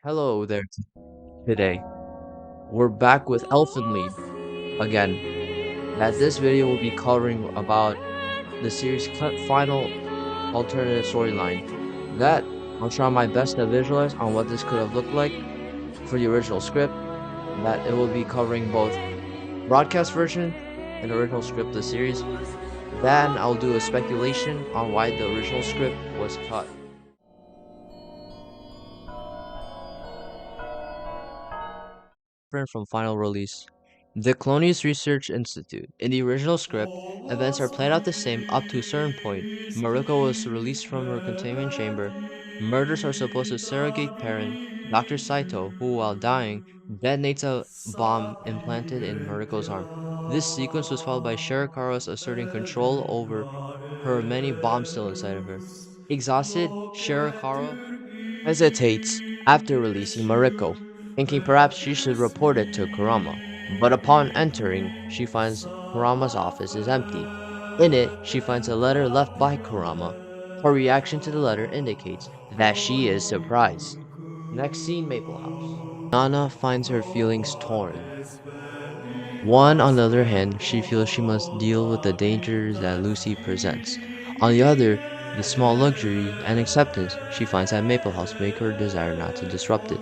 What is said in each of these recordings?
Hello there today. We're back with Elfen Lied again. That this video will be covering about the series' cut final alternative storyline. That I'll try my best to visualize on what this could have looked like for the original script. That it will be covering both broadcast version and original script of the series. Then I'll do a speculation on why the original script was cut. Different from final release. The Colonius Research Institute. In the original script, events are played out the same up to a certain point. Mariko was released from her containment chamber. Murders are supposed to surrogate parent, Dr. Saito, who, while dying, detonates a bomb implanted in Mariko's arm. This sequence was followed by Shirakawa's asserting control over her many bombs still inside of her. Exhausted, Shirakawa hesitates after releasing Mariko, thinking perhaps she should report it to Kurama. But upon entering, she finds Kurama's office is empty. In it, she finds a letter left by Kurama. Her reaction to the letter indicates that she is surprised. Next scene, Maple House. Nana finds her feelings torn. One, on the other hand, she feels she must deal with the dangers that Lucy presents. On the other, the small luxury and acceptance she finds at Maple House make her desire not to disrupt it.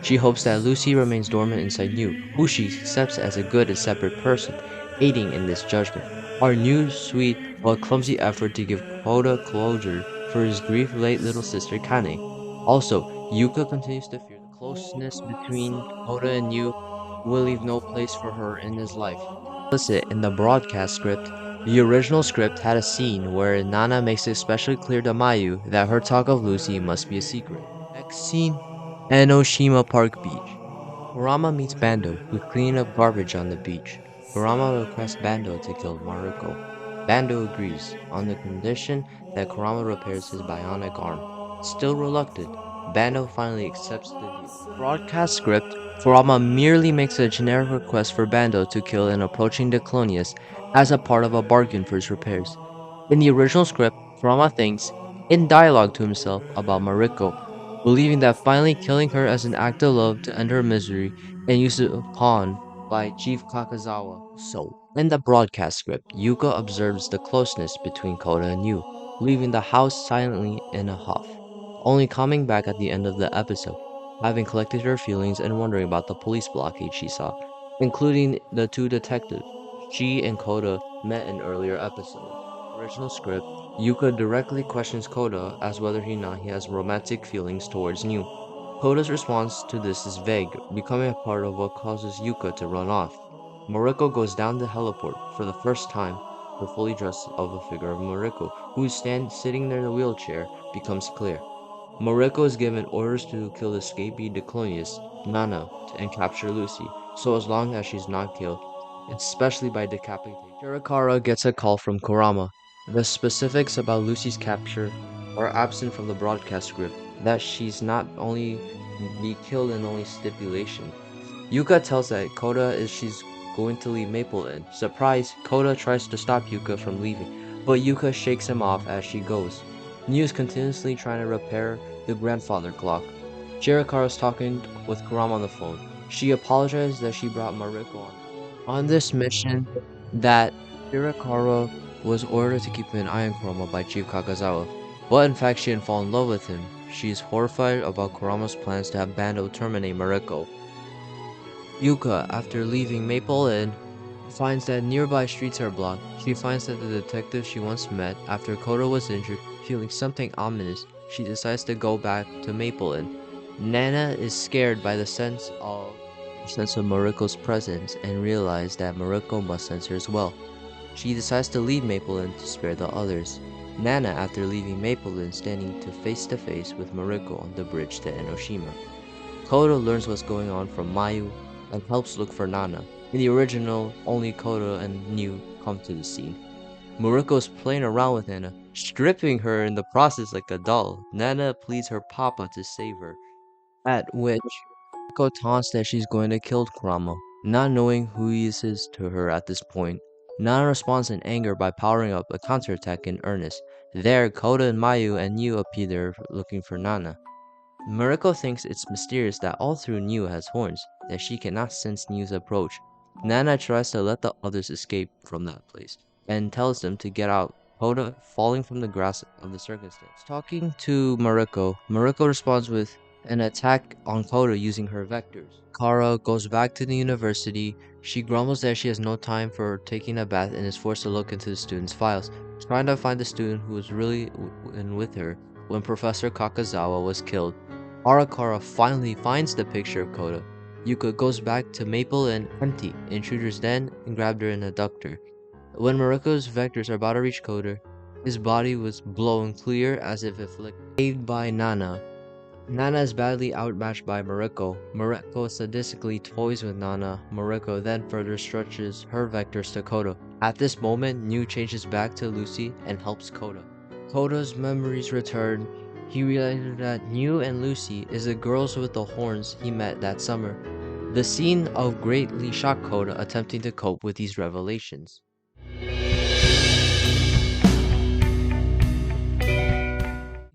She hopes that Lucy remains dormant inside New, who she accepts as a good and separate person, aiding in this judgment. Our new, sweet, but clumsy effort to give Koda closure for his grief late little sister Kane. Also, Yuka continues to fear the closeness between Koda and New will leave no place for her in his life. Implicit in the broadcast script, the original script had a scene where Nana makes it especially clear to Mayu that her talk of Lucy must be a secret. Next scene, Enoshima Park Beach. Kurama meets Bando, who's cleaning up garbage on the beach. Kurama requests Bando to kill Mariko. Bando agrees, on the condition that Kurama repairs his bionic arm. Still reluctant, Bando finally accepts the deal. Broadcast script, Kurama merely makes a generic request for Bando to kill an approaching Declonius as a part of a bargain for his repairs. In the original script, Kurama thinks, in dialogue to himself, about Mariko, believing that finally killing her as an act of love to end her misery and used upon by Chief Kakazawa. So, in the broadcast script, Yuka observes the closeness between Koda and Yu, leaving the house silently in a huff, only coming back at the end of the episode, having collected her feelings and wondering about the police blockade she saw, including the two detectives she and Koda met in earlier episodes. Original script, Yuka directly questions Koda as whether or not he has romantic feelings towards New. Koda's response to this is vague, becoming a part of what causes Yuka to run off. Mariko goes down the heliport for the first time. The fully dressed of a figure of Mariko, who is sitting in a wheelchair, becomes clear. Mariko is given orders to kill the escapee Declonius, Nana, and capture Lucy, so as long as she's not killed, especially by decapitation. Shirakawa gets a call from Kurama. The specifics about Lucy's capture are absent from the broadcast script, that she's not only be killed in only stipulation. Yuka tells that Koda is she's going to leave Maple Inn. Surprised, Koda tries to stop Yuka from leaving, but Yuka shakes him off as she goes. New is continuously trying to repair the grandfather clock. Shirakawa is talking with Kurama on the phone. She apologizes that she brought Mariko on this mission, that Shirakawa was ordered to keep an eye on Kurama by Chief Kakazawa, but in fact she didn't fall in love with him. She is horrified about Kurama's plans to have Bando terminate Mariko. Yuka, after leaving Maple Inn, finds that nearby streets are blocked. She finds that the detective she once met after Kodo was injured, feeling something ominous, she decides to go back to Maple Inn. Nana is scared by the sense of Mariko's presence and realizes that Mariko must sense her as well. She decides to leave Maple Inn to spare the others. Nana, after leaving Maple Inn, standing to face with Mariko on the bridge to Enoshima. Kodo learns what's going on from Mayu and helps look for Nana. In the original, only Kodo and New come to the scene. Mariko is playing around with Nana, stripping her in the process like a doll. Nana pleads her papa to save her, at which Mariko taunts that she's going to kill Kurama, not knowing who he is to her at this point. Nana responds in anger by powering up a counterattack in earnest. There, Koda and Mayu and Yu appear there looking for Nana. Mariko thinks it's mysterious that all through Niu has horns, that she cannot sense Niu's approach. Nana tries to let the others escape from that place, and tells them to get out, Hoda falling from the grasp of the circumstance. Talking to Mariko, Mariko responds with an attack on Koda using her vectors. Kara goes back to the university. She grumbles that she has no time for taking a bath and is forced to look into the students' files, trying to find the student who was really with her when Professor Kakazawa was killed. Arakara finally finds the picture of Koda. Yuka goes back to Maple and empty, intruders den, and grabbed her and abducted her. When Mariko's vectors are about to reach Koda, his body was blown clear as if it flicked. Saved by Nana. Nana is badly outmatched by Mariko. Mariko sadistically toys with Nana. Mariko then further stretches her vectors to Koda. At this moment, Niu changes back to Lucy and helps Koda. Koda's memories return. He realizes that Niu and Lucy is the girls with the horns he met that summer. The scene of greatly shocked Koda attempting to cope with these revelations.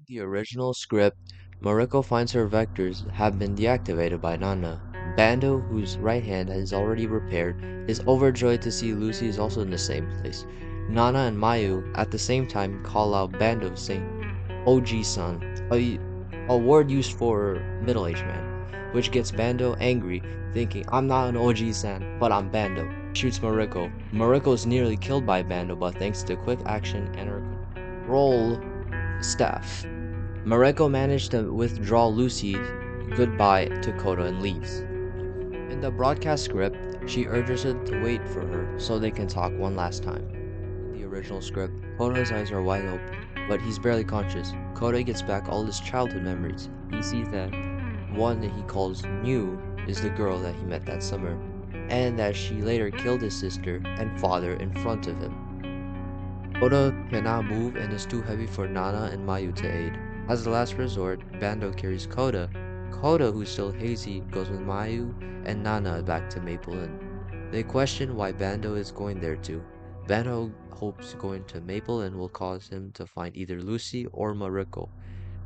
The original script, Mariko finds her vectors have been deactivated by Nana. Bando, whose right hand is already repaired, is overjoyed to see Lucy is also in the same place. Nana and Mayu at the same time call out Bando saying, OG-san, a word used for middle-aged man, which gets Bando angry, thinking, I'm not an OG-san, but I'm Bando. Shoots Mariko. Mariko is nearly killed by Bando, but thanks to quick action and her control staff, Mariko managed to withdraw Lucy goodbye to Koda and leaves. In the broadcast script, she urges him to wait for her so they can talk one last time. In the original script, Koda's eyes are wide open, but he's barely conscious. Koda gets back all his childhood memories. He sees that one that he calls Niu is the girl that he met that summer, and that she later killed his sister and father in front of him. Koda cannot move and is too heavy for Nana and Mayu to aid. As a last resort, Bando carries Koda. Koda, who's still hazy, goes with Mayu and Nana back to Maple Inn. They question why Bando is going there too. Bando hopes going to Maple Inn will cause him to find either Lucy or Mariko.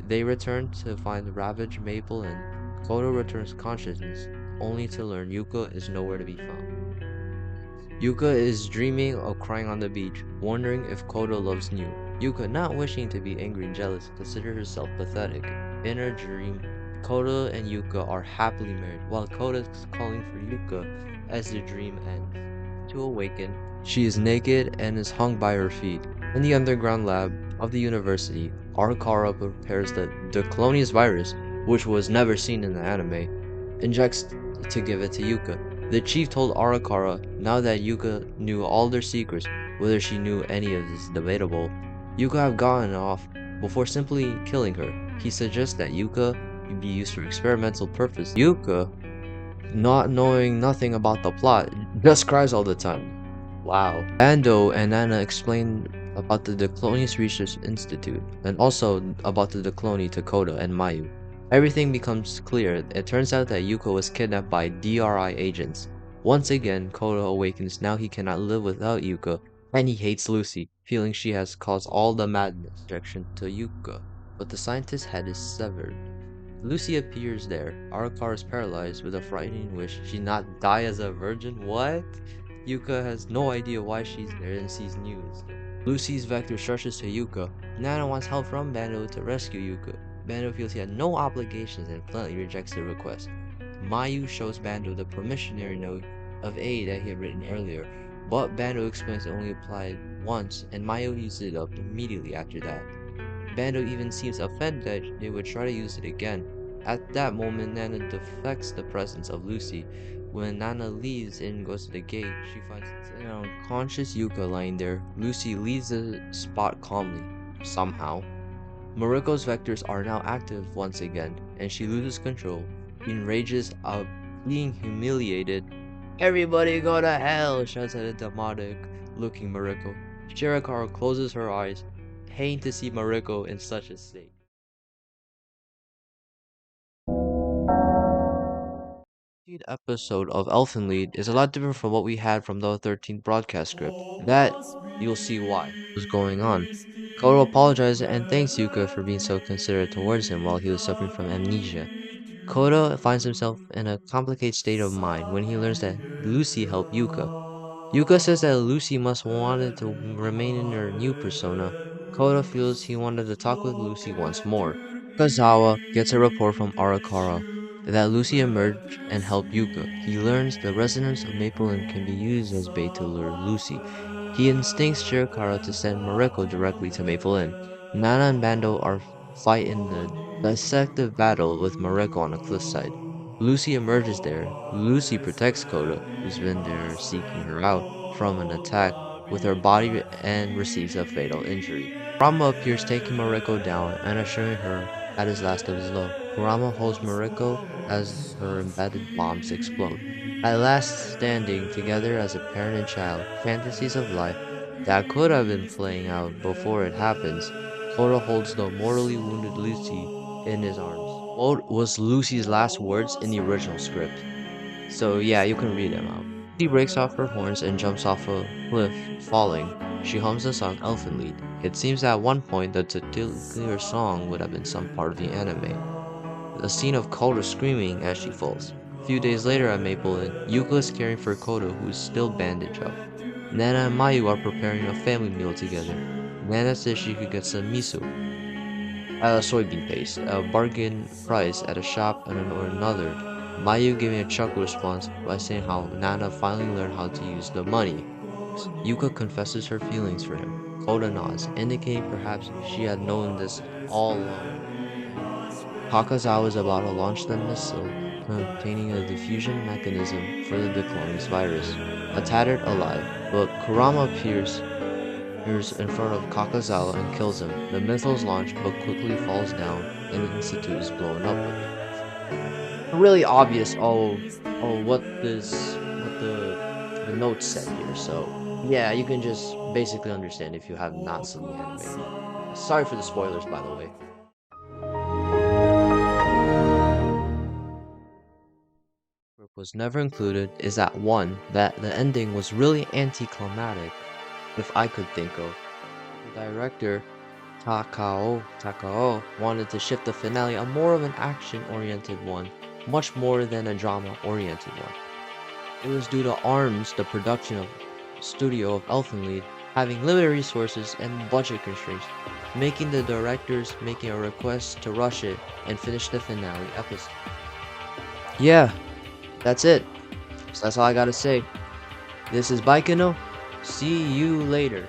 They return to find ravaged Maple Inn. Koda returns consciousness, only to learn Yuka is nowhere to be found. Yuka is dreaming of crying on the beach, wondering if Koda loves Niu. Yuka, not wishing to be angry and jealous, considers herself pathetic. In her dream, Koda and Yuka are happily married, while Koda is calling for Yuka as the dream ends. To awaken, she is naked and is hung by her feet. In the underground lab of the university, Arakara prepares the Clonius virus, which was never seen in the anime, injects to give it to Yuka. The chief told Arakara, now that Yuka knew all their secrets, whether she knew any of this is debatable, Yuka have gotten off before simply killing her. He suggests that Yuka be used for experimental purpose. Yuka, not knowing nothing about the plot, just cries all the time. Wow. Bando and Nana explain about the Declonius Research Institute, and also about the Decloni to Koda and Mayu. Everything becomes clear. It turns out that Yuko was kidnapped by DRI agents. Once again, Koda awakens. Now he cannot live without Yuka, and he hates Lucy, feeling she has caused all the madness. Objection to Yuka, but the scientist's head is severed. Lucy appears there. Arakara is paralyzed with a frightening wish she not die as a virgin. What? Yuka has no idea why she's there and sees Niu instead. Lucy's vector stretches to Yuka. Nana wants help from Bando to rescue Yuka. Bando feels he had no obligations and bluntly rejects the request. Mayu shows Bando the promissory note of aid that he had written earlier, but Bando explains it only applied once, and Mayu uses it up immediately after that. Bando even seems offended that they would try to use it again. At that moment, Nana deflects the presence of Lucy. When Nana leaves and goes to the gate, she finds an unconscious Yuka lying there. Lucy leaves the spot calmly, somehow. Mariko's vectors are now active once again, and she loses control. She enrages of being humiliated. Everybody go to hell, shouts at a demonic-looking Mariko. Shirakawa closes her eyes, hating to see Mariko in such a state. Lead episode of Elfen Lied is a lot different from what we had from the 13th broadcast script. That, you'll see why, was going on. Koto apologizes and thanks Yuka for being so considerate towards him while he was suffering from amnesia. Koto finds himself in a complicated state of mind when he learns that Lucy helped Yuka. Yuka says that Lucy must wanted to remain in her new persona. Koda feels he wanted to talk with Lucy once more. Kazawa gets a report from Arakara that Lucy emerged and helped Yuka. He learns the residents of Maple can be used as bait to lure Lucy. He instincts Shirokara to send Mariko directly to Maple Inn. Nana and Bando are fight in the dissective battle with Mariko on a cliffside. Lucy emerges there. Lucy protects Koda, who's been there seeking her out, from an attack with her body and receives a fatal injury. Kurama appears taking Mariko down and assuring her at his last of his love. Kurama holds Mariko as her embedded bombs explode. At last standing together as a parent and child, fantasies of life that could have been playing out before it happens, Koda holds the mortally wounded Lucy in his arms. What was Lucy's last words in the original script? So yeah, you can read them out. She breaks off her horns and jumps off a cliff, falling. She hums the song Elfen Lied. It seems that at one point the titular song would have been some part of the anime. A scene of Koda screaming as she falls. A few days later at Maple Inn, Yuka is caring for Koda who is still bandaged up. Nana and Mayu are preparing a family meal together. Nana says she could get some miso, soybean paste, a bargain price at a shop or another. Mayu giving a chuckle response by saying how Nana finally learned how to use the money. Yuka confesses her feelings for him. Koda nods, indicating perhaps she had known this all along. Takazawa is about to launch the missile containing a diffusion mechanism for the clonus virus. A tattered alive, but Kurama appears in front of Kakazawa and kills him. The missile is launched but quickly falls down and the institute is blown up with it. Really obvious what the notes said here, so yeah, you can just basically understand if you have not seen the anime. Sorry for the spoilers, by the way. Was never included is that one that the ending was really anticlimactic, if I could think of. The director Takao wanted to shift the finale a more of an action-oriented one, much more than a drama-oriented one. It was due to ARMS, the production of studio of Elfen Lied, having limited resources and budget constraints, making the directors making a request to rush it and finish the finale episode. Yeah, that's it. So that's all I gotta say. This is Baikano. See you later.